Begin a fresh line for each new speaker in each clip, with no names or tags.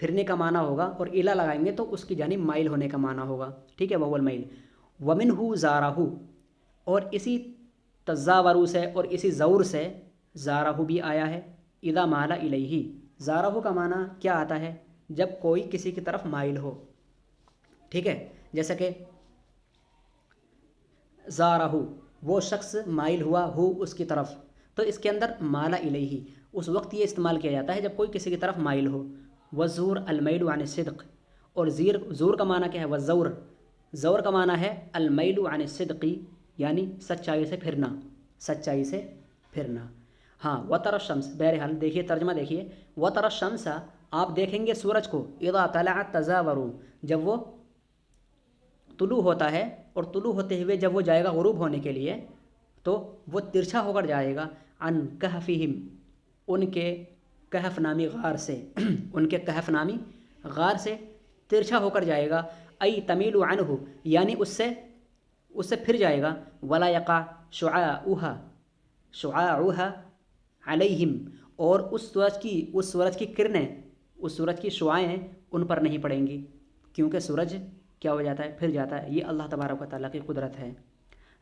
پھرنے کا معنی ہوگا، اور الا لگائیں گے تو اس کی جانب مائل ہونے کا معنی ہوگا، ٹھیک ہے، وہو المیل۔ ومنہ زارہ، اور اسی تزاورو سے اور اسی زور سے زارہ بھی آیا ہے، اذا مال الیہ۔ زارہ کا معنی کیا آتا ہے؟ جب کوئی کسی کی طرف مائل ہو، ٹھیک ہے، جیسا کہ زارہ، وہ شخص مائل ہوا ہو اس کی طرف، تو اس کے اندر مالا الیہ اس وقت یہ استعمال کیا جاتا ہے جب کوئی کسی کی طرف مائل ہو۔ والزور المیل عن الصدق، اور زور کا معنی کیا ہے؟ والزور، زور کا معنی ہے المیل عن الصدق، یعنی سچائی سے پھرنا، سچائی سے پھرنا۔ ہاں، وتر الشمس، بہرحال دیکھیے ترجمہ دیکھیے، وتر الشمس، آپ دیکھیں گے سورج کو، اذا طلعت تزاوروا، جب وہ طلوع ہوتا ہے، اور طلوع ہوتے ہوئے جب وہ جائے گا غروب ہونے کے لیے تو وہ ترچھا ہو کر جائے گا، عن کہفہم، ان کے کہف نامی غار سے ان کے کہف نامی غار سے ترچھا ہو کر جائے گا، ای تمیل عنہ، یعنی اس سے پھر جائے گا، ولا یقع شعاعها علیہم، اور اس سورج کی کرنیں، اس سورج کی شعائیں ان پر نہیں پڑیں گی، کیونکہ سورج کیا ہو جاتا ہے؟ پھر جاتا ہے۔ یہ اللہ تبارک و تعالیٰ کی قدرت ہے۔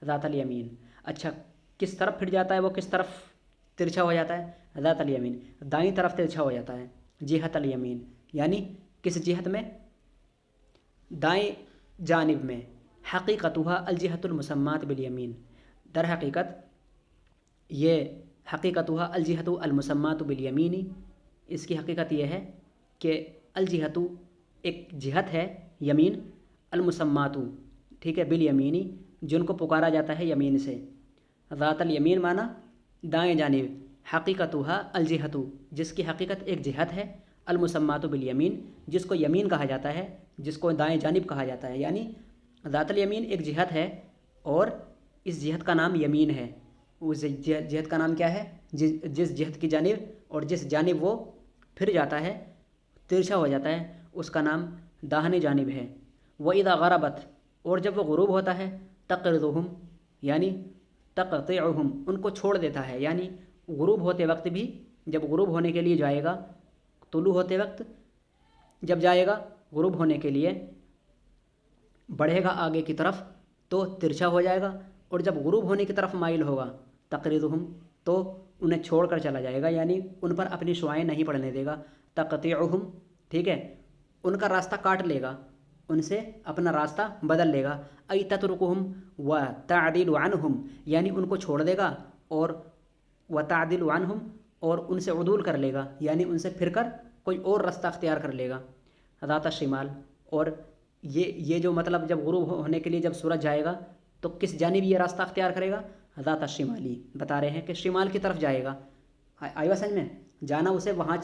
ذات الیمین، اچھا کس طرف پھر جاتا ہے؟ وہ کس طرف ترچھا ہو جاتا ہے؟ ذات الیمین، دائیں طرف ترچھا ہو جاتا ہے، جہت الیمین، یعنی کس جہت میں؟ دائیں جانب میں۔ حقیقتها الجہت المسمات بالیمین، در حقیقت یہ حقیقتها الجہت المسمات بالیمین، اس کی حقیقت یہ ہے کہ الجہت ایک جہت ہے، یمین، المسمات، ٹھیک ہے، بالیمینی، جن کو پکارا جاتا ہے یمین سے۔ ذات الیمین معنی دائیں جانب، حقیقتها الجہت، جس کی حقیقت ایک جہت ہے، المسمات بالیمین، جس کو یمین کہا جاتا ہے، جس کو دائیں جانب کہا جاتا ہے، یعنی ذات الیمین ایک جہت ہے اور اس جہت کا نام یمین ہے۔ اس جہت کا نام کیا ہے؟ جس جہت کی جانب اور جس جانب وہ پھر جاتا ہے، ترچھا ہو جاتا ہے، اس کا نام داہنی جانب ہے۔ وَإِذَا غَرَبَتْ، اور جب وہ غروب ہوتا ہے، تَقْرِضُهُمْ، یعنی تقطعہم، ان کو چھوڑ دیتا ہے، یعنی غروب ہوتے وقت بھی، جب غروب ہونے کے لیے جائے گا، طلوع ہوتے وقت جب جائے گا غروب ہونے کے لیے، بڑھے گا آگے کی طرف تو ترچھا ہو جائے گا، اور جب غروب ہونے کی طرف مائل ہوگا تقریضہم، تو انہیں چھوڑ کر چلا جائے گا، یعنی ان پر اپنی شعائیں نہیں پڑنے دے گا۔ تقطعہم، ٹھیک ہے، ان کا راستہ کاٹ لے گا، ان سے اپنا راستہ بدل لے گا۔ ای تترکہم وتعدل عنہم، یعنی ان کو چھوڑ دے گا، اور وتعدل عنہم، اور ان سے عدول کر لے گا، یعنی ان سے پھر کر کوئی اور راستہ اختیار کر لے گا۔ ذات الشمال، اور یہ جو مطلب جب غروب ہونے کے لیے جب سورج جائے گا تو کس جانب یہ راستہ اختیار کرے گا؟ ذات الشمالی، بتا رہے ہیں کہ شمال کی طرف جائے گا۔ آئیوا سمجھ میں؟ جانا اسے وہاں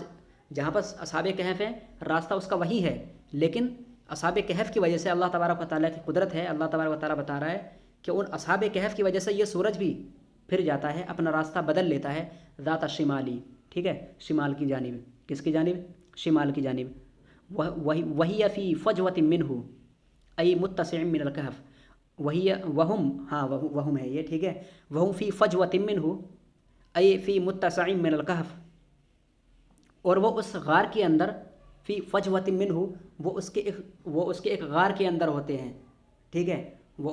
جہاں پر اصحاب کہف ہیں، راستہ اس کا وہی ہے، لیکن اصحاب کہف کی وجہ سے اللہ تبارک و تعالیٰ کی قدرت ہے، اللہ تبارک و تعالیٰ بتا رہا ہے کہ ان اصحاب کہف کی وجہ سے یہ سورج بھی پھر جاتا ہے، اپنا راستہ بدل لیتا ہے، ذات الشمالی، ٹھیک ہے، شمال کی جانب۔ کس کی جانب؟ شمال کی جانب۔ وہی فی فجوۃ منہ، ای متسع من الکہف، وہی وہم، ہاں وہم ہے یہ، ٹھیک ہے، وہم فی فجوۃ منہ، ای فی متسع من الکہف، اور وہ اس غار کے اندر، فی فجوۃ منہ، وہ اس کے ایک غار کے اندر ہوتے ہیں، ٹھیک ہے، وہ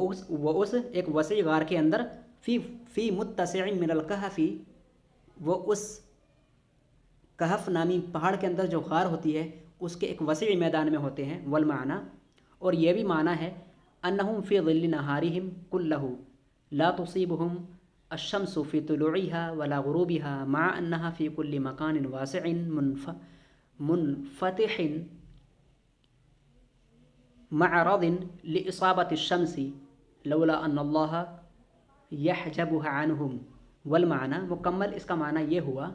اس ایک وسیع غار کے اندر، فی متسع من الکہف، وہ اس کہف نامی پہاڑ کے اندر جو غار ہوتی ہے اس کے ایک وسیع میدان میں ہوتے ہیں۔ والمعنی، اور یہ بھی معنی ہے، انہم فی ظل نہارہم کلہ لا تصیبہم الشمس فی طلوعها ولا غروبها مع انها فی کل مکان واسع منفتح معرض لاصابۃ الشمس لولا ان اللہ یحجبها عنہم۔ والمعنی، مکمل اس کا معنی یہ ہوا،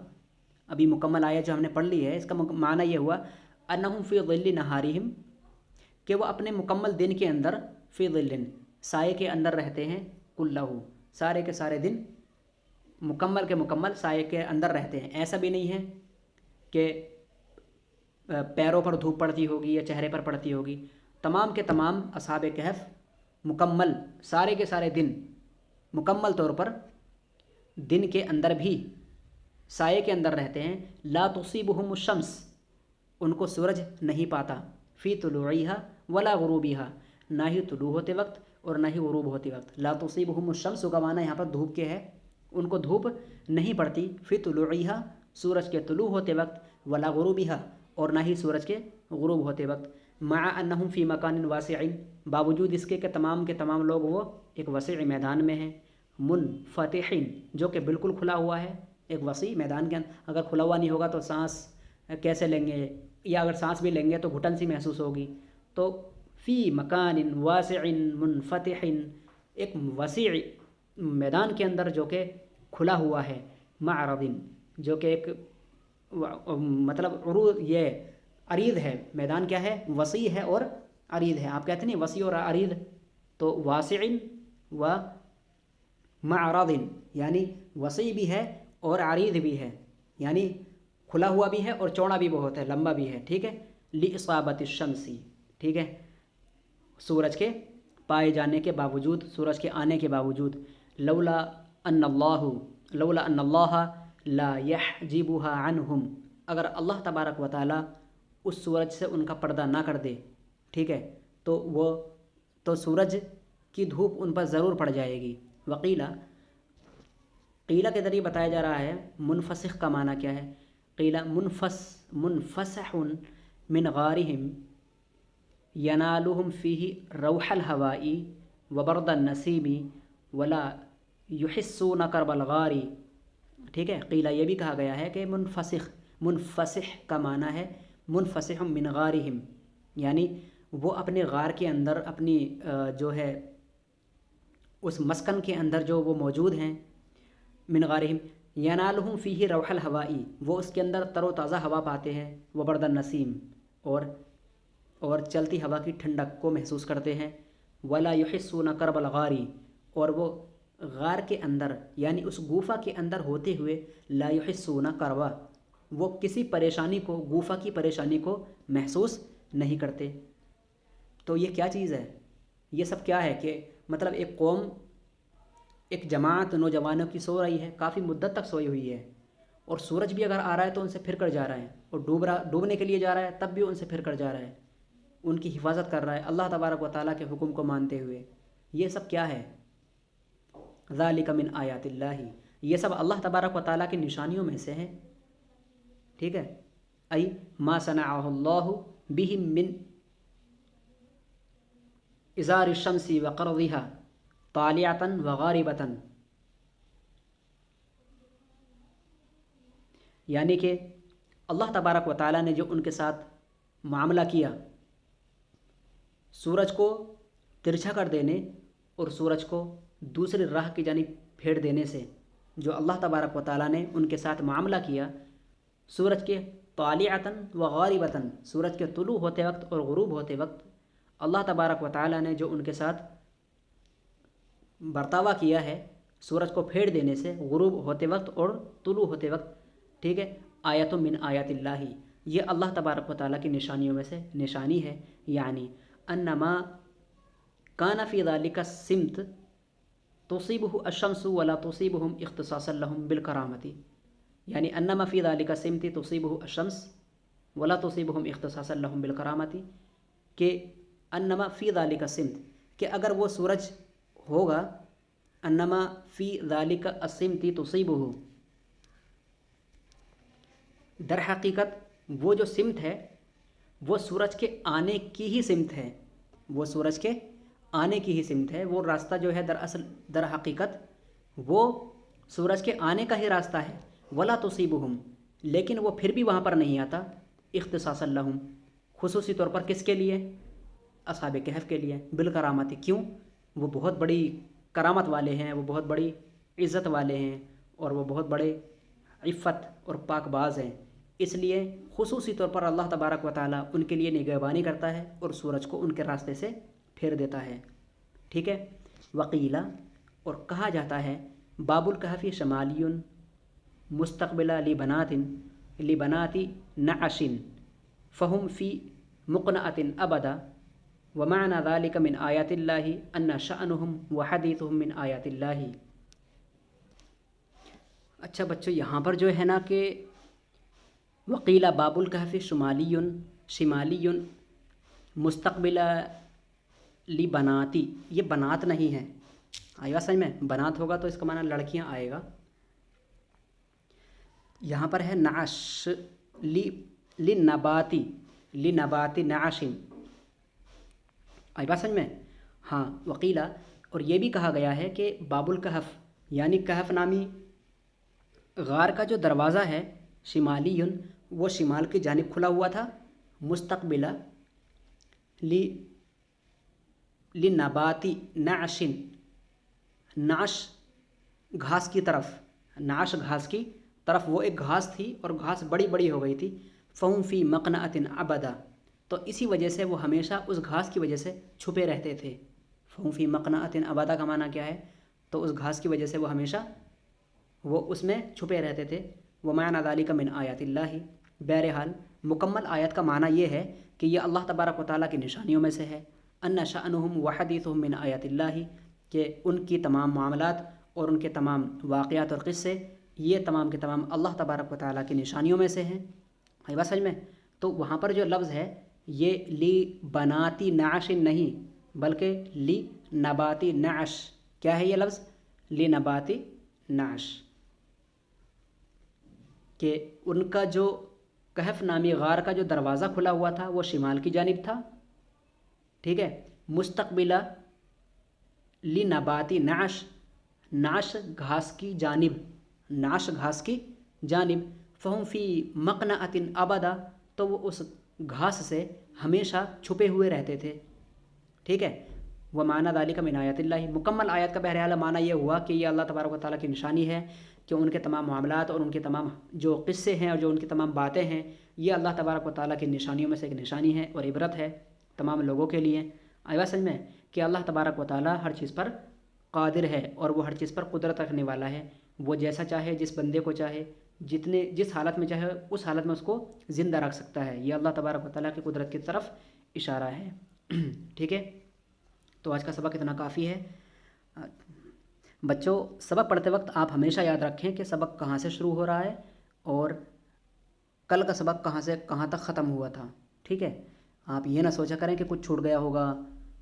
ابھی مکمل آیت جو ہم نے پڑھ لی ہے، اس کا معنی یہ ہوا، انہم فی ظل نہارہم، کہ وہ اپنے مکمل دن کے اندر، فی ظل، سائے کے اندر رہتے ہیں، کلہ، سارے کے سارے دن مکمل کے مکمل سائے کے اندر رہتے ہیں۔ ایسا بھی نہیں ہے کہ پیروں پر دھوپ پڑتی ہوگی یا چہرے پر پڑتی ہوگی، تمام کے تمام اصحاب کہف مکمل سارے کے سارے دن مکمل طور پر دن کے اندر بھی سائے کے اندر رہتے ہیں۔ لا تصیبہم الشمس، ان کو سورج نہیں پاتا، فی طلوعیہا ولا غروبیہا، نہ ہی طلوع ہوتے وقت اور نہ ہی غروب ہوتے وقت۔ لا تصیبہم الشمس کا معنی یہاں پر دھوپ کے ہے، ان کو دھوپ نہیں پڑتی، فی طلوعیہا سورج کے طلوع ہوتے وقت، ولا غروبیہا اور نہ ہی سورج کے غروب ہوتے وقت، مع انہم فی مکان واسع باوجود اس کے تمام لوگ وہ ایک وسیع میدان میں ہیں، منفتحین جو کہ بالکل کھلا ہوا ہے، ایک وسیع میدان کے اندر۔ اگر کھلا ہوا نہیں ہوگا تو سانس کیسے لیں گے، یا اگر سانس بھی لیں گے تو گھٹن سی محسوس ہوگی۔ تو فی مکان واسع منفتح، ایک وسیع میدان کے اندر جو کہ کھلا ہوا ہے، معرض جو کہ ایک مطلب عروض، یہ عریض ہے، میدان کیا ہے، وسیع ہے اور عریض ہے۔ آپ کہتے ہیں وسیع اور عریض، تو واسع و معرض یعنی وسیع بھی ہے اور عریض بھی ہے، یعنی کھلا ہوا بھی ہے اور چوڑا بھی بہت ہے، لمبا بھی ہے، ٹھیک ہے۔ لِإِصَابَةِ الشَّمْسِ، ٹھیک ہے، سورج کے پائے جانے کے باوجود، سورج کے آنے کے باوجود، لولا ان اللہ لا يحجبها عنہم، اگر اللہ تبارک و تعالیٰ اس سورج سے ان کا پردہ نہ کر دے، ٹھیک ہے، تو سورج کی دھوپ ان پر ضرور پڑ جائے گی۔ وقیلا، قیلہ کے ذریعے بتایا جا رہا ہے منفسخ کا معنی کیا ہے۔ قیلہ منفسح من غارہم ینالہم فیہ روح الہوائی وبرد النسیم ولا یحسون کرب الغار، ٹھیک ہے۔ قیلہ یہ بھی کہا گیا ہے کہ منفسح کا معنی ہے منفسح من غارہم، یعنی وہ اپنے غار کے اندر، اپنی جو ہے اس مسکن کے اندر جو وہ موجود ہیں، من غارہم ینالہم فیہ روح الہوائی، وہ اس کے اندر تر و تازہ ہوا پاتے ہیں، وبرد النسیم اور چلتی ہوا کی ٹھنڈک کو محسوس کرتے ہیں، ولا یحسون کرب الغار، اور وہ غار کے اندر یعنی اس گوفا کے اندر ہوتے ہوئے، لا یحسون کربا، وہ کسی پریشانی کو، گوفا کی پریشانی کو محسوس نہیں کرتے۔ تو یہ کیا چیز ہے، یہ سب کیا ہے کہ مطلب ایک قوم، ایک جماعت نوجوانوں کی سو رہی ہے، کافی مدت تک سوئی ہوئی ہے، اور سورج بھی اگر آ رہا ہے تو ان سے پھر کر جا رہا ہے، اور ڈوبنے کے لیے جا رہا ہے تب بھی ان سے پھر کر جا رہا ہے، ان کی حفاظت کر رہا ہے اللہ تبارک و تعالیٰ کے حکم کو مانتے ہوئے۔ یہ سب کیا ہے، ذالک من آیات اللہ، یہ سب اللہ تبارک و تعالیٰ کی نشانیوں میں سے ہیں، ٹھیک ہے۔ ای ما صنعہ اللہ بہم من ازار الشمس وقرضها طالعة وغاربة، یعنی کہ اللہ تبارک و تعالیٰ نے جو ان کے ساتھ معاملہ کیا، سورج کو ترچھا کر دینے اور سورج کو دوسری راہ کی جانب پھیر دینے سے، جو اللہ تبارک و تعالیٰ نے ان کے ساتھ معاملہ کیا، سورج کے طالعتاً و غاربتاً، سورج کے طلوع ہوتے وقت اور غروب ہوتے وقت اللہ تبارک و تعالیٰ نے جو ان کے ساتھ برتاوا کیا ہے، سورج کو پھیر دینے سے غروب ہوتے وقت اور طلوع ہوتے وقت، ٹھیک ہے، آیت من آیات اللہ، یہ اللہ تبارک و تعالیٰ کی نشانیوں میں سے نشانی ہے، یعنی انما کان فی ذلک السمت تصیبہ الشمس ولا تصیبہم اختصاصا لہم بالکرامۃ، یعنی انما فی ذلک السمت تصیبہ الشمس ولا تصیبہم اختصاصا لہم بالکرامۃ، کہ انما فی ذلک السمت، کہ اگر وہ سورج ہوگا، انما فی ذلک السمت تصیبہ، در حقیقت وہ جو سمت ہے وہ سورج کے آنے کی ہی سمت ہے، وہ سورج کے آنے کی ہی سمت ہے، وہ راستہ جو ہے در حقیقت وہ سورج کے آنے کا ہی راستہ ہے، ولا تصیبہم، لیکن وہ پھر بھی وہاں پر نہیں آتا، اختصاصا لہم، خصوصی طور پر کس کے لیے، اصحاب کہف کے لیے، بالکرامت، کیوں، وہ بہت بڑی کرامت والے ہیں، وہ بہت بڑی عزت والے ہیں، اور وہ بہت بڑے عفت اور پاک باز ہیں، اس لیے خصوصی طور پر اللہ تبارک و تعالیٰ ان کے لیے نگہبانی کرتا ہے اور سورج کو ان کے راستے سے پھیر دیتا ہے، ٹھیک ہے۔ وقیلا، اور کہا جاتا ہے، باب الکہف شمالی مستقبل لبنات نعش فہم فی مقنعۃ ابدا، ومعنى ذلك من آیات اللہ ان شأنهم وحدیثهم من آیات اللہ۔ اچھا بچوں، یہاں پر جو ہے نا کہ وقیلا باب الکہف شمالی مستقبل لی بناتی، یہ بنات نہیں ہے، آئے گا سمجھ میں؟ بنات ہوگا تو اس کا معنی لڑکیاں آئے گا. یہاں پر ہے نعش لنباتی نعشن، آئی بات سمجھ میں؟ ہاں. وقیلا، اور یہ بھی کہا گیا ہے کہ باب الکہف یعنی کہف نامی غار کا جو دروازہ ہے شمالی، وہ شمال کی جانب کھلا ہوا تھا، مستقبلہ لنباتی نعشن، نعش گھاس کی طرف، نعش گھاس کی طرف، وہ ایک گھاس تھی اور گھاس بڑی بڑی ہو گئی تھی. فہم فی مقنعۃ ابدا، تو اسی وجہ سے وہ ہمیشہ اس گھاس کی وجہ سے چھپے رہتے تھے. فہم فی مقنعۃ ابدا کا معنی کیا ہے؟ تو اس گھاس کی وجہ سے وہ ہمیشہ وہ اس میں چھپے رہتے تھے. ومعنی ذالک من آیات اللہ، بہرحال مکمل آیت کا معنی یہ ہے کہ یہ اللہ تبارک و تعالیٰ کی نشانیوں میں سے ہے. ان شأنہم وحدیثہم من آیات اللہ، کہ ان کی تمام معاملات اور ان کے تمام واقعات اور قصے یہ تمام کے تمام اللہ تبارک و تعالیٰ کی نشانیوں میں سے ہیں. ہے بات سمجھ میں؟ تو وہاں پر جو لفظ ہے یہ لی بناتی نعش نہیں بلکہ لی نباتی نعش. کیا ہے یہ لفظ؟ لی نباتی نعش، کہ ان کا جو کہف نامی غار کا جو دروازہ کھلا ہوا تھا وہ شمال کی جانب تھا، ٹھیک ہے، مستقبلہ لنباتی نعش، نعش گھاس کی جانب، نعش گھاس کی جانب. فہم فی مقنعۃ ابدا، تو وہ اس گھاس سے ہمیشہ چھپے ہوئے رہتے تھے، ٹھیک ہے. وہ معنی ذالک من آیات اللہ، مکمل آیت کا بہرحال معنی یہ ہوا کہ یہ اللہ تبارک و تعالیٰ کی نشانی ہے کہ ان کے تمام معاملات اور ان کے تمام جو قصے ہیں اور جو ان کی تمام باتیں ہیں یہ اللہ تبارک و تعالیٰ کی نشانیوں میں سے ایک نشانی ہے اور عبرت ہے تمام لوگوں کے لیے. آیا سمجھ میں کہ اللہ تبارک و تعالیٰ ہر چیز پر قادر ہے اور وہ ہر چیز پر قدرت رکھنے والا ہے. وہ جیسا چاہے جس بندے کو چاہے جس حالت میں چاہے اس حالت میں اس کو زندہ رکھ سکتا ہے. یہ اللہ تبارک و تعالیٰ کی قدرت کی طرف اشارہ ہے. ٹھیک ہے، تو آج کا سبق اتنا کافی ہے. بچوں سبق پڑھتے وقت آپ ہمیشہ یاد رکھیں کہ سبق کہاں سے شروع ہو رہا ہے اور کل کا سبق کہاں سے کہاں تک ختم ہوا تھا. ٹھیک ہے، آپ یہ نہ سوچا کریں کہ کچھ چھوٹ گیا ہوگا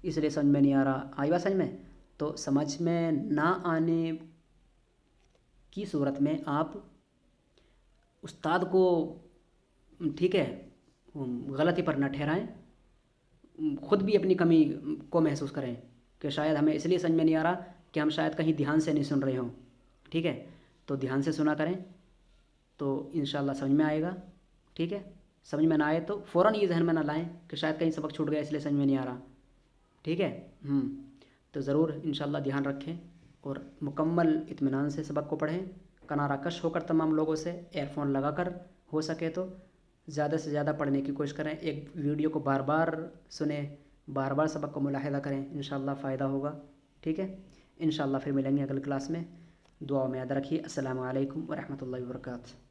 اس لیے سمجھ میں نہیں آ رہا. آئی بات سمجھ میں؟ تو سمجھ میں نہ آنے کی صورت میں آپ استاد کو ٹھیک ہے غلطی پر نہ ٹھہرائیں، خود بھی اپنی کمی کو محسوس کریں کہ شاید ہمیں اس لیے سمجھ میں نہیں آ رہا کہ ہم شاید کہیں دھیان سے نہیں سن رہے ہوں. ٹھیک ہے، تو دھیان سے سنا کریں تو انشاءاللہ سمجھ میں آئے گا. ٹھیک ہے، سمجھ میں نہ آئے تو فوراً یہ ذہن میں نہ لائیں کہ شاید کہیں سبق چھوٹ گیا اس لیے سمجھ میں نہیں آ رہا. ٹھیک ہے، تو ضرور انشاءاللہ دھیان رکھیں اور مکمل اطمینان سے سبق کو پڑھیں، کنارہ کش ہو کر تمام لوگوں سے، ایئر فون لگا کر ہو سکے تو زیادہ سے زیادہ پڑھنے کی کوشش کریں. ایک ویڈیو کو بار بار سنیں، بار بار سبق کو ملاحظہ کریں، انشاءاللہ فائدہ ہوگا. ٹھیک ہے، انشاءاللہ پھر ملیں گے اگلی کلاس میں. دعاؤں میں یاد رکھیے. السلام علیکم ورحمۃ اللہ وبرکاتہ.